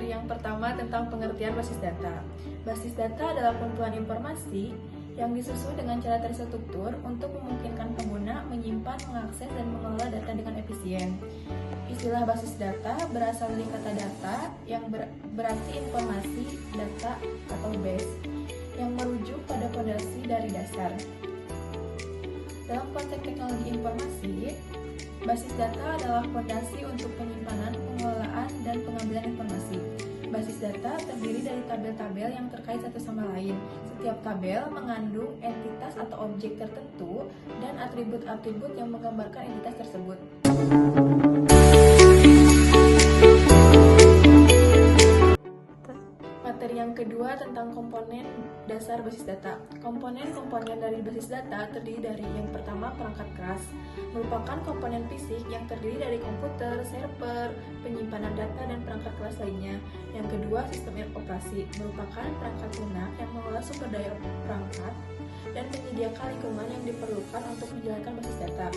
materi yang pertama tentang pengertian basis data. Basis data adalah kumpulan informasi yang disusun dengan cara terstruktur untuk memungkinkan pengguna menyimpan, mengakses, dan mengelola data dengan efisien. Istilah basis data berasal dari kata data yang berarti informasi, data, atau base, yang merujuk pada fondasi dari dasar. Dalam konteks teknologi informasi, basis data adalah fondasi untuk penyimpanan, pengelolaan, dan pengambilan informasi. Basis data terdiri dari tabel-tabel yang terkait satu sama lain. Setiap tabel mengandung entitas atau objek tertentu dan atribut-atribut yang menggambarkan entitas tersebut. Materi yang kedua tentang komponen dasar basis data. Komponen-komponen dari basis data terdiri dari yang pertama perangkat keras, merupakan komponen fisik yang terdiri dari komputer, server, penyimpanan data, dan perangkat keras lainnya. Yang kedua sistem operasi, merupakan perangkat lunak yang mengolah sumber daya perangkat dan menyediakan lingkungan yang diperlukan untuk menjalankan basis data.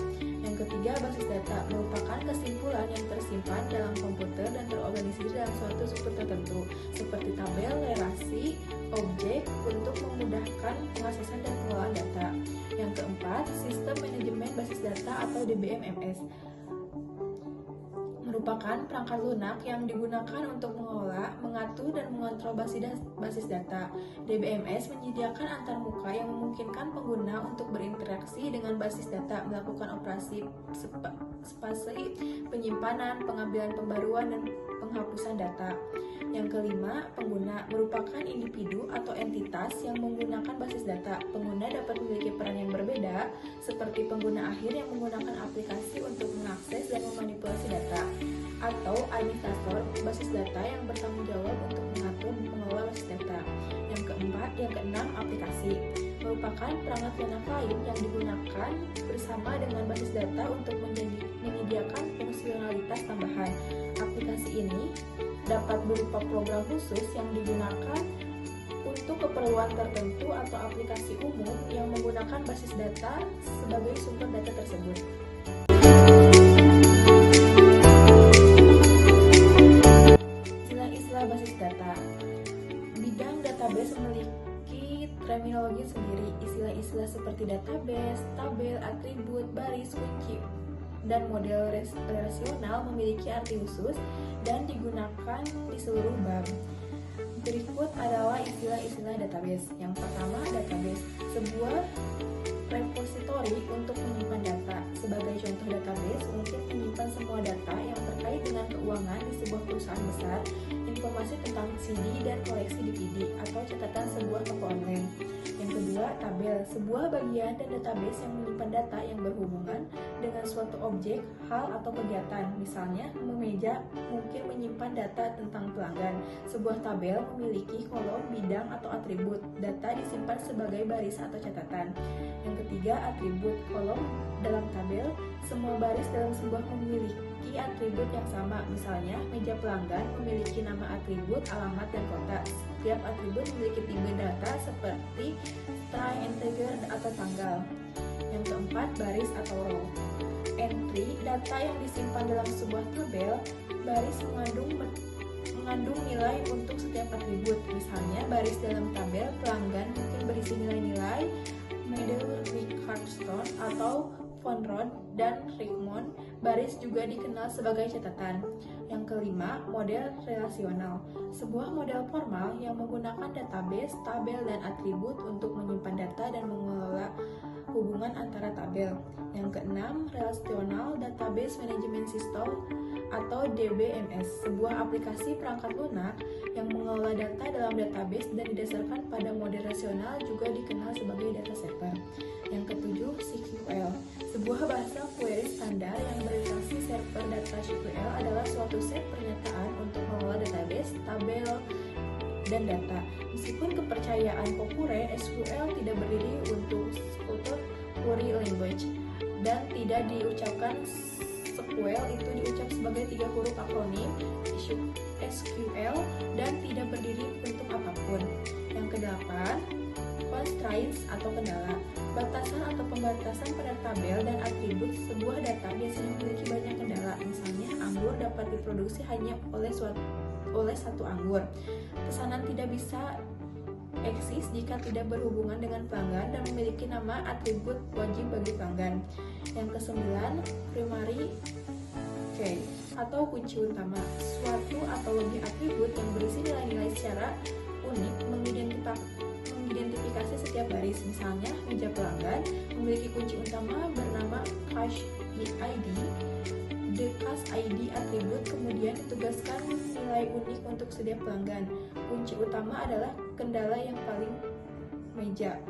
Yang ketiga, basis data merupakan kesimpulan yang tersimpan dalam komputer dan terorganisir dalam suatu struktur tertentu, seperti tabel, relasi, objek untuk memudahkan pengaksesan dan pengelolaan data. Yang keempat, sistem manajemen basis data atau DBMS merupakan perangkat lunak yang digunakan untuk mengelola, mengatur, dan mengontrol basis data. DBMS menyediakan antarmuka yang memungkinkan pengguna untuk berinteraksi dengan basis data, melakukan operasi spasi, penyimpanan, pengambilan pembaruan, dan penghapusan data. Yang kelima, pengguna merupakan individu atau entitas yang menggunakan basis data. Pengguna dapat memiliki peran yang berbeda, seperti pengguna akhir yang menggunakan aplikasi untuk mengakses dan memanipulasi data, atau administrator basis data yang bertanggung jawab untuk mengatur dan mengelola basis data. Yang keenam, aplikasi merupakan perangkat lunak lain yang digunakan bersama dengan basis data untuk menyediakan fungsionalitas tambahan. Aplikasi ini dapat berupa program khusus yang digunakan untuk keperluan tertentu atau aplikasi umum yang menggunakan basis data sebagai sumber data tersebut. Istilah-istilah basis data. Bidang database memiliki terminologi sendiri. Istilah-istilah seperti database, tabel, atribut, baris, kunci, dan model relasional memiliki arti khusus dan digunakan di seluruh bank. Berikut adalah istilah-istilah database. Yang pertama, database, sebuah repositori untuk menyimpan data. Sebagai contoh database untuk menyimpan semua data yang terkait dengan keuangan di sebuah perusahaan besar, informasi tentang CD dan koleksi DVD, atau catatan sebuah toko online. Yang kedua, tabel, sebuah bagian dan database yang menyimpan data yang berhubungan dengan suatu objek, hal, atau kegiatan. Misalnya, memeja mungkin menyimpan data tentang pelanggan. Sebuah tabel memiliki kolom, bidang, atau atribut. Data disimpan sebagai baris atau catatan. Yang ketiga, atribut, kolom dalam tabel. Semua baris dalam sebuah memiliki atribut yang sama. Misalnya, meja pelanggan memiliki nama atribut, alamat, dan kota. Setiap atribut memiliki tipe data seperti string, integer, atau tanggal. Yang keempat, baris atau row. Entry, data yang disimpan dalam sebuah tabel. Baris mengandung nilai untuk setiap atribut. Misalnya, baris dalam tabel pelanggan mungkin berisi nilai-nilai Medal, Richardson, atau Von Rode dan Richmond. Baris juga dikenal sebagai catatan. Yang kelima, model relasional. Sebuah model formal yang menggunakan database, tabel, dan atribut untuk menyimpan data dan mengelola hubungan antara tabel. Yang keenam, relational database management system atau DBMS, sebuah aplikasi perangkat lunak yang mengelola data dalam database dan didasarkan pada model relasional, juga dikenal sebagai data server. Yang ketujuh, SQL, sebuah bahasa query standar yang berinteraksi server data. SQL adalah suatu set pernyataan untuk mengelola database, tabel, dan data. Meskipun kepercayaan populer, SQL tidak berdiri untuk Structured Query Language dan tidak diucapkan SQL itu diucap sebagai 3 huruf akronim SQL dan tidak berdiri untuk apapun. Yang kedelapan, constraints atau kendala. Batasan atau pembatasan pada tabel dan atribut sebuah data biasanya memiliki banyak kendala. Misalnya, anggur dapat diproduksi hanya oleh suatu oleh satu anggur. Pesanan tidak bisa eksis jika tidak berhubungan dengan pelanggan dan memiliki nama atribut wajib bagi pelanggan. Yang kesembilan, primary key atau kunci utama. Suatu atau lebih atribut yang berisi nilai-nilai secara unik mengidentifikasi setiap baris. Misalnya, meja pelanggan memiliki kunci utama bernama cash ID. The cash ID atribut kemudian ditugaskan nilai unik untuk setiap pelanggan. Kunci utama adalah kendala yang paling meja.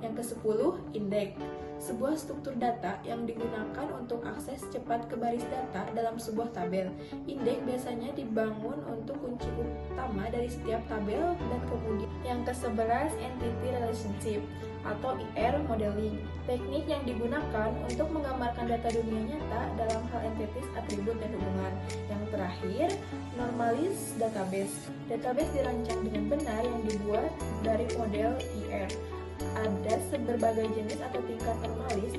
Yang ke-10, indeks. Sebuah struktur data yang digunakan untuk akses cepat ke baris data dalam sebuah tabel. Indeks biasanya dibangun untuk kunci utama dari setiap tabel dan kemudian. Yang ke-11, entity relationship atau IR modeling. Teknik yang digunakan untuk menggambarkan data dunia nyata dalam hal entities, atribut, dan hubungan. Yang terakhir, normalis database. Database dirancang dengan benar yang dibuat dari model IR. Ada berbagai jenis atau tingkat normalis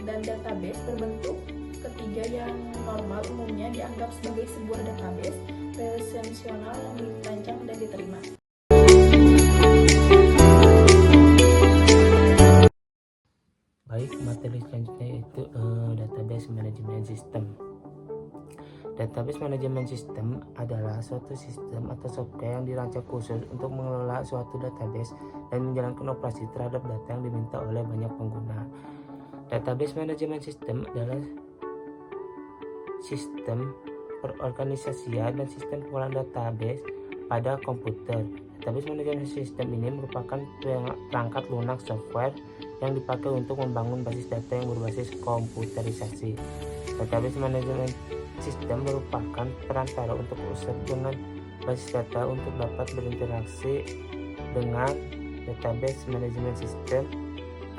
dan database berbentuk ketiga yang normal umumnya dianggap sebagai sebuah database relasional yang dirancang dan diterima. Baik, materi selanjutnya yaitu database management system. Database management system adalah suatu sistem atau software yang dirancang khusus untuk mengelola suatu database dan menjalankan operasi terhadap data yang diminta oleh banyak pengguna. Database management system adalah sistem perorganisasian dan sistem pengolahan database pada komputer. Database management system ini merupakan perangkat lunak software yang dipakai untuk membangun basis data yang berbasis komputerisasi. Database management sistem merupakan perantara untuk user dengan basis data untuk dapat berinteraksi dengan database management system,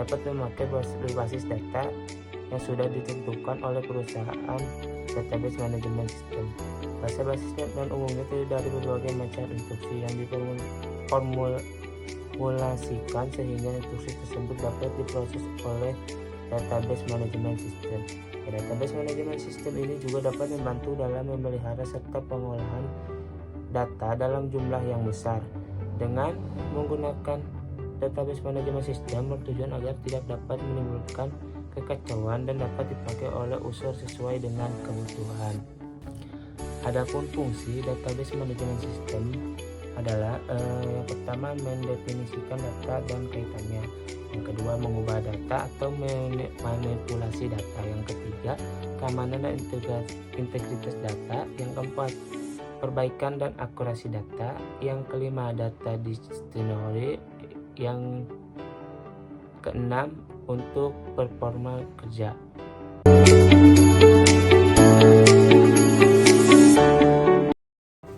dapat memakai basis data yang sudah ditentukan oleh perusahaan database management system. Basis dan umumnya terdiri dari berbagai macam instruksi yang diformulasikan sehingga instruksi tersebut dapat diproses oleh database management system. Database management system ini juga dapat membantu dalam memelihara serta pengolahan data dalam jumlah yang besar. Dengan menggunakan database management system bertujuan agar tidak dapat menimbulkan kekacauan dan dapat dipakai oleh user sesuai dengan kebutuhan. Adapun fungsi database management system adalah yang pertama mendefinisikan data dan kaitannya, yang kedua mengubah data atau manipulasi data, yang ketiga keamanan dan integritas data, yang keempat perbaikan dan akurasi data, yang kelima data dictionary, yang keenam untuk performa kerja.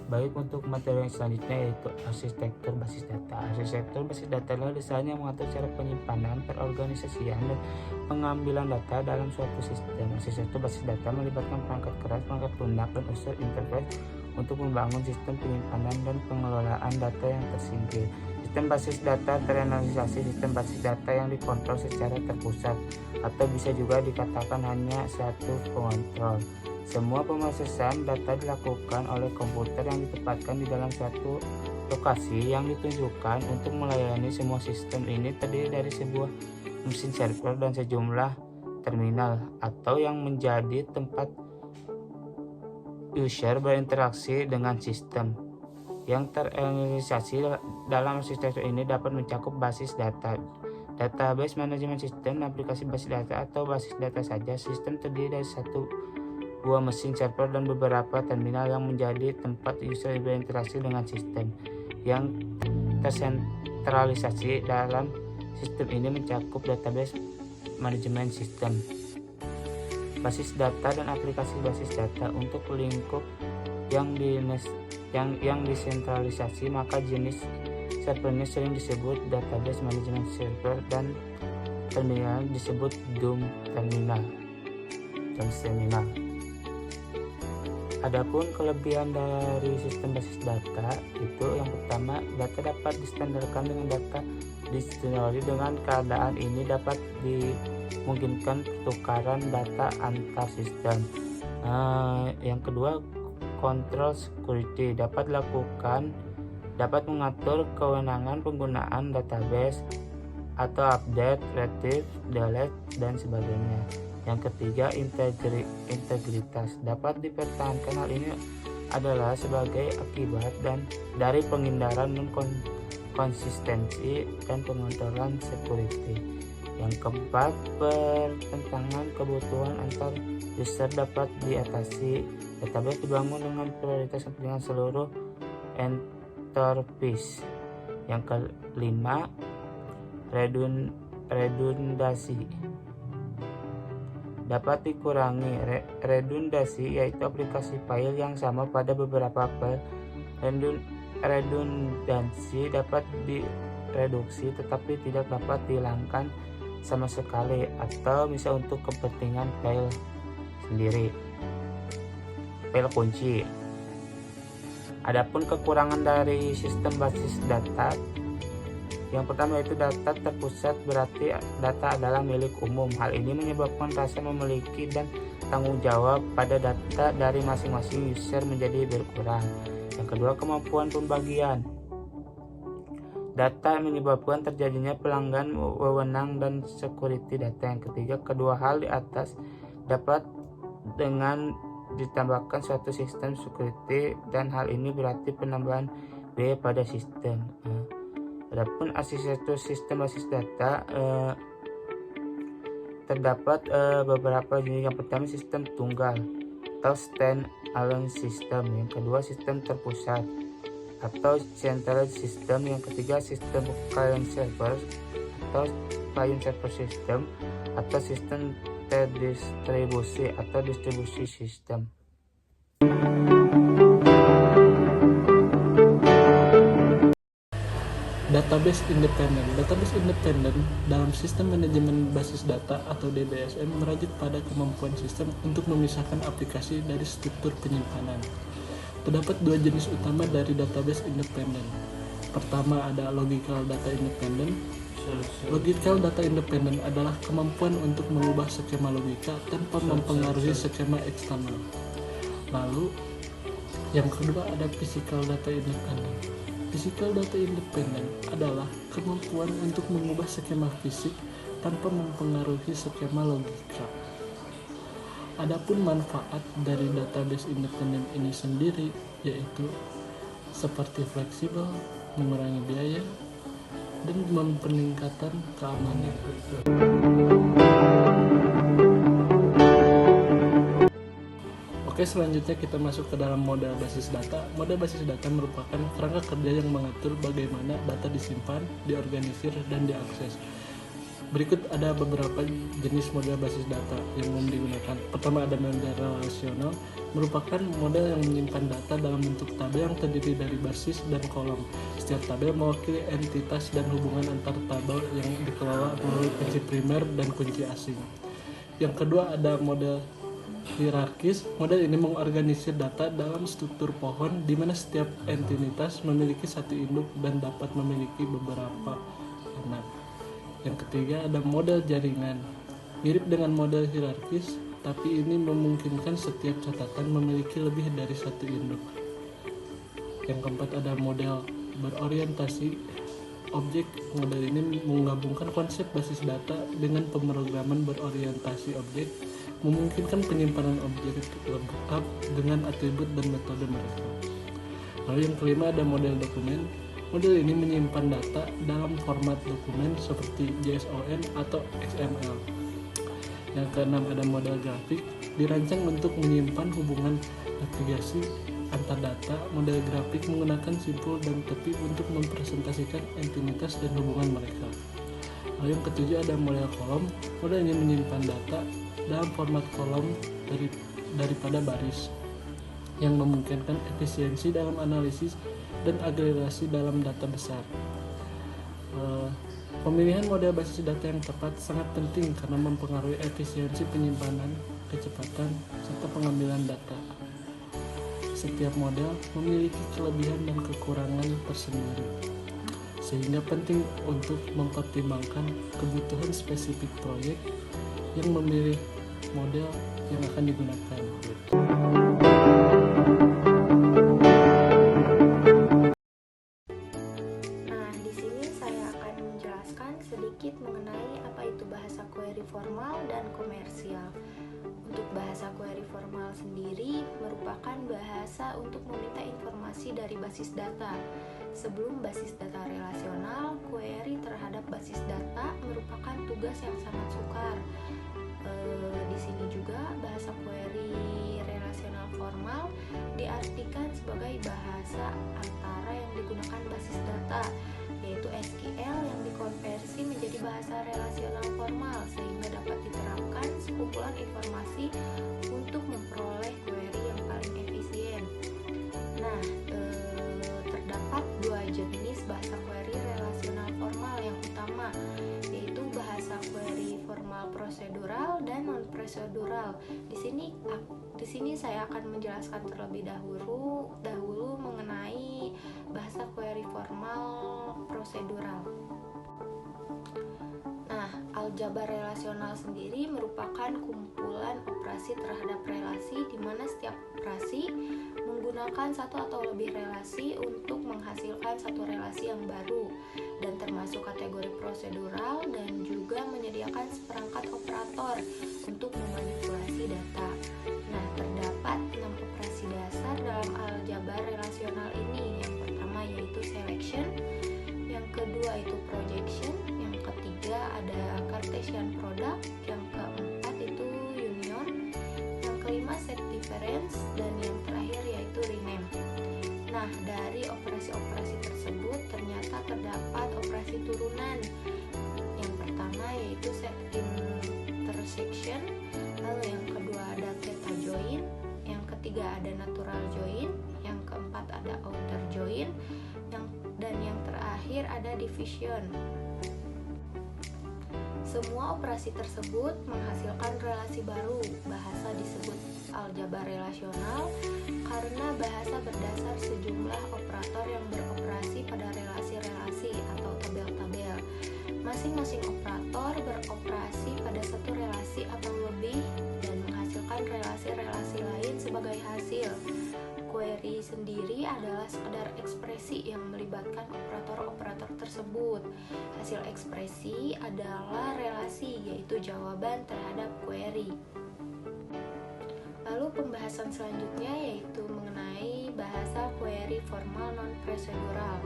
Baik, untuk materi yang selanjutnya yaitu arsitektur basis data. Arsitektur basis data adalah desain yang mengatur cara penyimpanan, perorganisasian, dan pengambilan data dalam suatu sistem. Arsitektur basis data melibatkan perangkat keras, perangkat lunak, dan user interface untuk membangun sistem penyimpanan dan pengelolaan data yang tersingkir. Sistem basis data terrealisasi sistem basis data yang dikontrol secara terpusat, atau bisa juga dikatakan hanya satu pengontrol. Semua pemrosesan data dilakukan oleh komputer yang ditempatkan di dalam suatu lokasi yang ditunjukkan. Untuk melayani semua sistem ini terdiri dari sebuah mesin server dan sejumlah terminal atau yang menjadi tempat user berinteraksi dengan sistem. Yang terrealisasi dalam arsitektur ini dapat mencakup basis data, database management system, aplikasi basis data atau basis data saja. Sistem terdiri dari buah mesin server dan beberapa terminal yang menjadi tempat user berinteraksi dengan sistem. Yang tersentralisasi dalam sistem ini mencakup database management system, basis data, dan aplikasi basis data. Untuk lingkup yang disentralisasi, maka jenis servernya sering disebut database management server dan terminal disebut DOM terminal. Adapun kelebihan dari sistem basis data itu, yang pertama, data dapat distandarkan dengan data dictionary. Dengan keadaan ini dapat dimungkinkan pertukaran data antar sistem. Yang kedua, control security, dapat mengatur kewenangan penggunaan database atau update, retrieve, delete, dan sebagainya. Yang ketiga, integritas, dapat dipertahankan. Hal ini adalah sebagai akibat dari penghindaran konsistensi dan pengontrolan security. Yang keempat, pertentangan kebutuhan antar user dapat diatasi. Database dibangun dengan prioritas kepentingan seluruh enterprise. Yang kelima, redundasi dapat dikurangi. Redundasi yaitu aplikasi file yang sama pada beberapa file. Redundansi dapat direduksi tetapi tidak dapat dihilangkan sama sekali, atau misal untuk kepentingan file sendiri, file kunci. Adapun kekurangan dari sistem basis data, yang pertama yaitu data terpusat, berarti data adalah milik umum. Hal ini menyebabkan rasa memiliki dan tanggung jawab pada data dari masing-masing user menjadi berkurang. Yang kedua, kemampuan pembagian data menyebabkan terjadinya pelanggan wewenang dan security data. Yang ketiga, kedua hal di atas dapat dengan ditambahkan suatu sistem security, dan hal ini berarti penambahan biaya pada sistem. Adapun arsitektur sistem basis data, terdapat beberapa jenis. Yang pertama, sistem tunggal atau stand-alone system. Yang kedua, sistem terpusat atau centralized system. Yang ketiga, sistem client server atau client server system, atau sistem terdistribusi atau distribusi system. Database independen dalam sistem manajemen basis data atau DBSM merajut pada kemampuan sistem untuk memisahkan aplikasi dari struktur penyimpanan. Terdapat dua jenis utama dari database independen. Pertama, ada logical data independent. Logical data independent adalah kemampuan untuk mengubah skema logika tanpa mempengaruhi skema eksternal. Lalu, yang kedua ada physical data independent. Physical data independent adalah kemampuan untuk mengubah skema fisik tanpa mempengaruhi skema logika. Adapun manfaat dari database independen ini sendiri yaitu seperti fleksibel, mengurangi biaya, dan peningkatan keamanan. Oke, selanjutnya kita masuk ke dalam model basis data. Model basis data merupakan kerangka kerja yang mengatur bagaimana data disimpan, diorganisir, dan diakses. Berikut ada beberapa jenis model basis data yang umum digunakan. Pertama, ada model relasional, merupakan model yang menyimpan data dalam bentuk tabel yang terdiri dari basis dan kolom. Setiap tabel mewakili entitas dan hubungan antar tabel yang dikelola melalui kunci primer dan kunci asing. Yang kedua, ada model hierarkis. Model ini mengorganisir data dalam struktur pohon di mana setiap entitas memiliki satu induk dan dapat memiliki beberapa anak. Yang ketiga, ada model jaringan. Mirip dengan model hierarkis, tapi ini memungkinkan setiap catatan memiliki lebih dari satu induk. Yang keempat, ada model berorientasi objek. Model ini menggabungkan konsep basis data dengan pemrograman berorientasi objek, memungkinkan penyimpanan objek lengkap dengan atribut dan metode mereka. Lalu yang kelima, ada model dokumen. Model ini menyimpan data dalam format dokumen seperti JSON atau XML. Yang keenam, ada model grafik. Dirancang untuk menyimpan hubungan navigasi antar data. Model grafik menggunakan simpul dan tepi untuk mempresentasikan entitas dan hubungan mereka. Lalu yang ketujuh, ada model kolom. Model ini menyimpan data dalam format kolom daripada baris, yang memungkinkan efisiensi dalam analisis dan agregasi dalam data besar. Pemilihan model basis data yang tepat sangat penting karena mempengaruhi efisiensi penyimpanan, kecepatan, serta pengambilan data. Setiap model memiliki kelebihan dan kekurangan tersendiri, sehingga penting untuk mempertimbangkan kebutuhan spesifik proyek yang memilih model yang akan digunakan. operasi dari basis data. Sebelum basis data relasional, query terhadap basis data merupakan tugas yang sangat sukar. Di sini juga bahasa query relasional formal diartikan sebagai bahasa antara yang digunakan basis data, yaitu SQL yang dikonversi menjadi bahasa relasional formal sehingga dapat diterapkan sekumpulan informasi untuk memperoleh query yang paling efisien. Nah, terdapat dua jenis bahasa query relasional formal yang utama, yaitu bahasa query formal prosedural dan non prosedural. Di sini saya akan menjelaskan terlebih dahulu mengenai bahasa query formal prosedural. Nah, aljabar relasional sendiri merupakan kumpulan operasi terhadap relasi di mana setiap operasi menggunakan satu atau lebih relasi untuk menghasilkan satu relasi yang baru dan termasuk kategori prosedural dan juga menyediakan seperangkat operator untuk memanipulasi data. Nah, terdapat 6 operasi dasar dalam aljabar relasional ini. Yang pertama yaitu selection, yang kedua itu projection, yang ketiga ada Cartesian product, yang keempat itu union, yang kelima set difference, dan yang terakhir yaitu rename. Nah, dari operasi-operasi tersebut ternyata terdapat operasi turunan. Yang pertama yaitu set intersection, lalu yang kedua ada theta join, yang ketiga ada natural join, yang keempat ada outer join, dan yang terakhir ada division. Semua operasi tersebut menghasilkan relasi baru. Bahasa disebut aljabar relasional karena bahasa berdasar sejumlah operator yang beroperasi pada relasi-relasi atau tabel-tabel. Masing-masing operator beroperasi pada satu relasi atau lebih dan menghasilkan relasi-relasi lain sebagai hasil. Query sendiri adalah sekedar ekspresi yang melibatkan operator-operator tersebut. Hasil ekspresi adalah relasi, yaitu jawaban terhadap query. Lalu pembahasan selanjutnya yaitu mengenai bahasa query formal non-prosedural.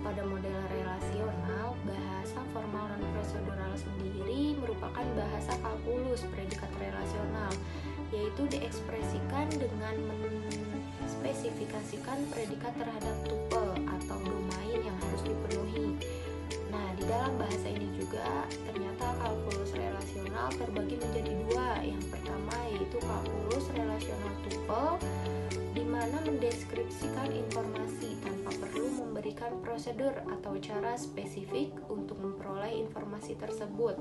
Pada model relasional, bahasa formal non-prosedural sendiri merupakan bahasa kalkulus predikat relasional, yaitu diekspresikan dengan spesifikasikan predikat terhadap tuple atau domain yang harus dipenuhi. Nah, di dalam bahasa ini juga ternyata kalkulus relasional terbagi menjadi dua. Yang pertama yaitu kalkulus relasional tuple, di mana mendeskripsikan informasi tanpa perlu memberikan prosedur atau cara spesifik untuk memperoleh informasi tersebut.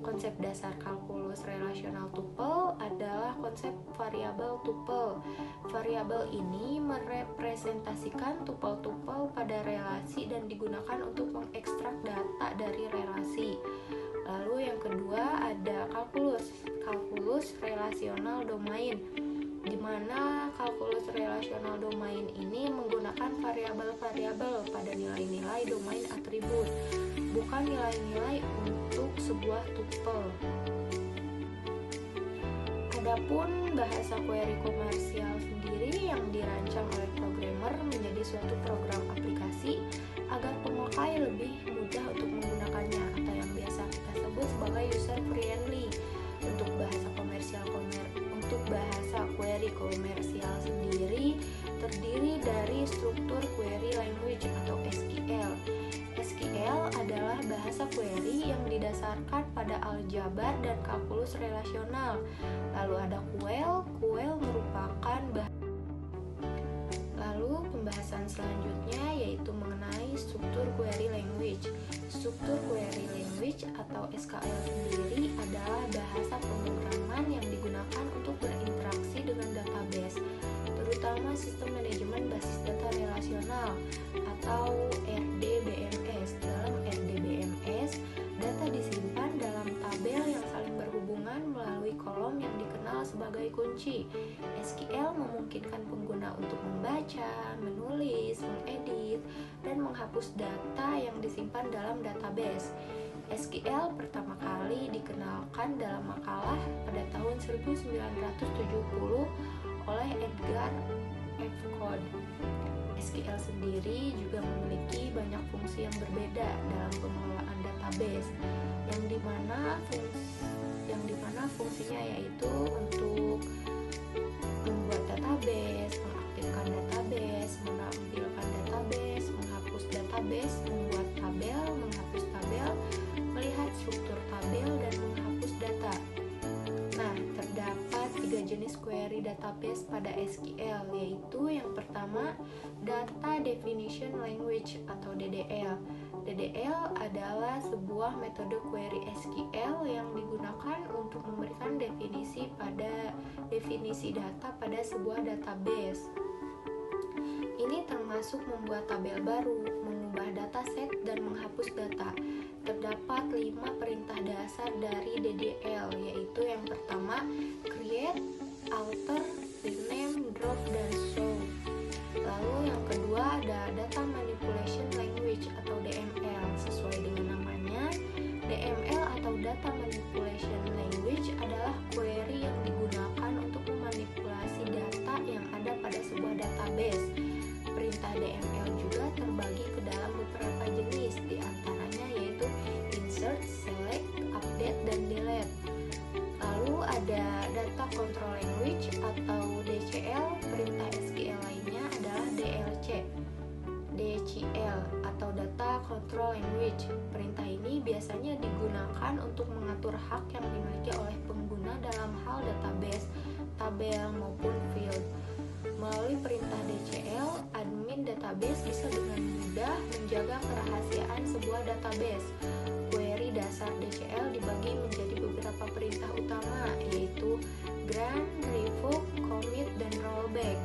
Konsep dasar kalkulus relasional tuple adalah konsep variabel tuple. Variabel ini merepresentasikan tuple-tuple pada relasi dan digunakan untuk mengekstrak data dari relasi. Lalu yang kedua ada kalkulus relasional domain, di mana kalkulus relasional domain ini menggunakan variabel-variabel pada nilai-nilai domain atribut, bukan nilai-nilai untuk sebuah tuple. Adapun bahasa query komersial sendiri yang dirancang oleh programmer menjadi suatu program aplikasi agar pemakai lebih mudah untuk menggunakannya, atau yang biasa kita sebut sebagai user friendly. Untuk bahasa query komersial sendiri terdiri dari struktur query language atau SQL. SQL adalah bahasa query yang didasarkan pada aljabar dan kalkulus relasional. Lalu ada QL merupakan pembahasan selanjutnya yaitu mengenai struktur query language. Struktur query language atau SQL sendiri adalah bahasa pemrograman yang digunakan untuk berinteraksi dengan database, terutama sistem manajemen basis data relasional atau RDBMS. Dalam RDBMS, data disimpan dalam tabel yang saling berhubungan melalui kolom yang dikenal sebagai kunci. SQL memungkinkan pengguna untuk membaca, menulis, mengedit, dan menghapus data yang disimpan dalam database. SQL pertama kali dikenalkan dalam makalah pada tahun 1970 oleh Edgar F. Codd. SQL sendiri juga memiliki banyak fungsi yang berbeda dalam pengelolaan database, yang dimana fungsinya yaitu untuk membuat database, mengaktifkan database, menampilkan database, menghapus database, membuat tabel, menghapus tabel, melihat struktur tabel, dan menghapus data. Nah, terdapat 3 jenis query database pada SQL, yaitu yang pertama, Data Definition Language atau DDL. DDL adalah sebuah metode query SQL yang digunakan untuk memberikan definisi data pada sebuah database. Ini termasuk membuat tabel baru, mengubah dataset, dan menghapus data. Terdapat 5 perintah dasar dari DDL, yaitu yang pertama, create, alter, rename, drop, dan show. Lalu yang kedua ada Data Manipulation Language atau DML. Sesuai dengan namanya, DML atau Data Manipulation Language adalah query yang digunakan untuk memanipulasi data yang ada pada sebuah database. Perintah DML juga terbagi ke dalam beberapa jenis, diantaranya yaitu insert, select, update, dan delete. Lalu ada Data Control Language atau DCL. Perintah SQL lainnya adalah DLC. DCL atau Data Control Language. Perintah ini biasanya digunakan untuk mengatur hak yang dimiliki oleh pengguna dalam hal database, tabel, maupun field. Melalui perintah DCL, admin database bisa dengan mudah menjaga kerahasiaan sebuah database. Query dasar DCL dibagi menjadi beberapa perintah utama, yaitu grant, revoke, commit, dan rollback.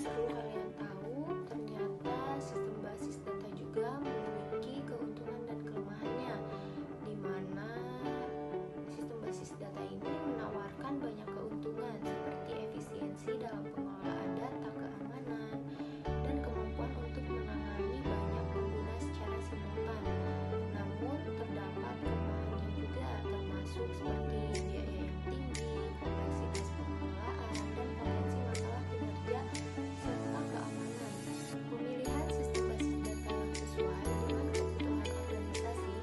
Perlu kalian tahu, ternyata sistem basis data juga memiliki keuntungan dan kelemahannya, di mana sistem basis data ini menawarkan banyak keuntungan seperti efisiensi dalam pengelolaan data, keamanan, dan kemampuan untuk menangani banyak pengguna secara simultan. Namun terdapat kelemahannya juga, termasuk seperti biaya yang tinggi, kompleksitas pengelolaan, dan potensi masalah kinerja serta keamanan. Pemilihan sistem basis data yang sesuai dengan kebutuhan organisasi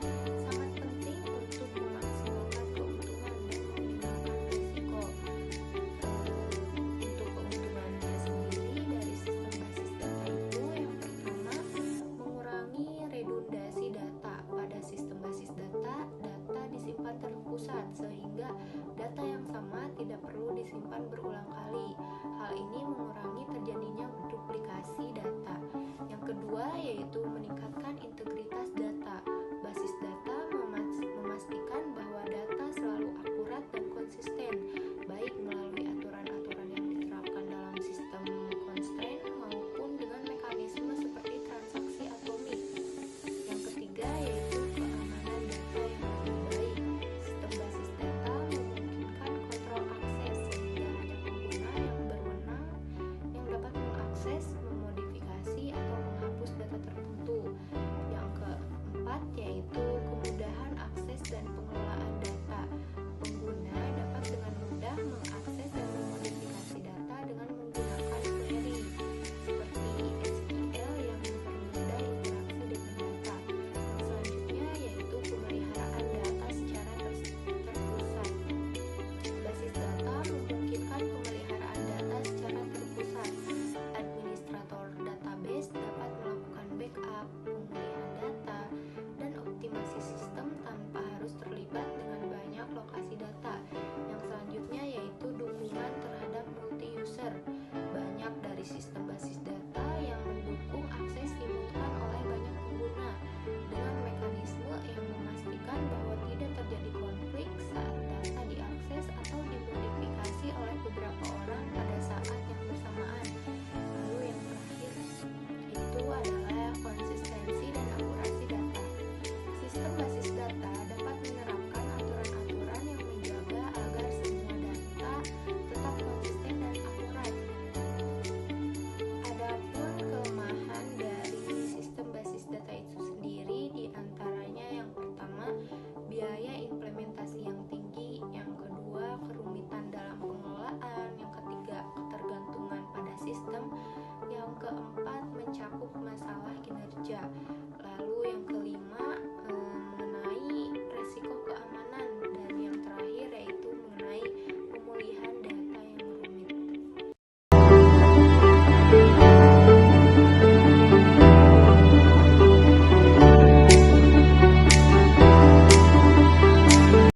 sangat penting untuk memaksimalkan keuntungan dan meminimalkan risiko. Untuk keuntungannya sendiri dari sistem basis data itu, yang pertama, mengurangi redundasi data. Pada sistem basis data, data disimpan terpusat sehingga data yang sama tidak perlu disimpan berulang kali. Hal ini mengurangi terjadinya duplikasi data. Yang kedua yaitu meningkatkan integritas data.